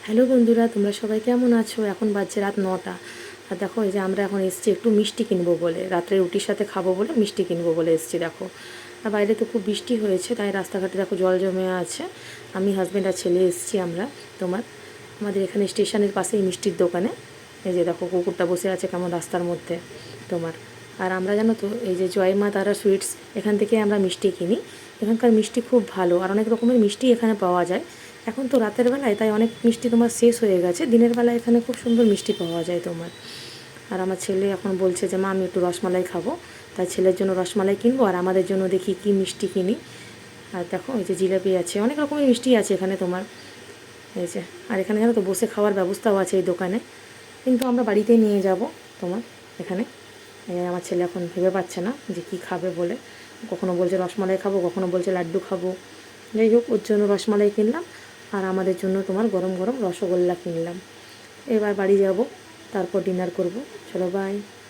Hello বন্ধুরা, তোমরা সবাই কেমন আছো? এখন বাজছে রাত 9টা। আর দেখো, এই যে আমরা এখন এসেছি একটু মিষ্টি কিনবো বলে, রাত্রে রুটির সাথে খাবো বলে মিষ্টি কিনবো বলে এসেছি। দেখো, আর বাইরে তো খুব বৃষ্টি হয়েছে, তাই রাস্তাঘাটে দেখো জল জমে আছে। আমি, হাজব্যান্ড আর ছেলে এসেছি আমরা আমাদের এখানে স্টেশনের পাশেই মিষ্টির দোকানে। এই যে দেখো, কুকুরটা বসে আছে কেমন রাস্তার মধ্যে তোমার। আর আমরা জানো তো, এই যে জয় মা তারা সুইটস, এখান থেকে আমরা মিষ্টি কিনি। এখানকার মিষ্টি খুব ভালো, আর অনেক রকমের মিষ্টি এখানে পাওয়া যায়। এখন তো রাতের বেলায়, তাই অনেক মিষ্টি তোমার শেষ হয়ে গেছে। দিনের বেলায় এখানে খুব সুন্দর মিষ্টি পাওয়া যায় তোমার। আর আমার ছেলে এখন বলছে যে মা, আমি একটু রসমালাই খাবো, তাই ছেলের জন্য রসমালাই কিনবো, আর আমাদের জন্য দেখি কি মিষ্টি কিনি। আর দেখো, এই যে জিলাপি আছে, অনেক রকমের মিষ্টি আছে এখানে তোমার। এই যে, আর এখানে জানো তো বসে খাওয়ার ব্যবস্থাও আছে এই দোকানে, কিন্তু আমরা বাড়িতেই নিয়ে যাব তোমার এখানে। আমার ছেলে এখন ভেবে পাচ্ছে না যে কী খাবে বলে, কখনো বলছে রসমালাই খাবো, কখনো বলছে লাড্ডু খাবো। যাই হোক, ওর জন্য রসমালাই কিনলাম, আর আমাদের জন্য তোমার গরম গরম রসগোল্লা কিনলাম। এবার বাড়ি যাব, তারপর ডিনার করব। চলো, বাই।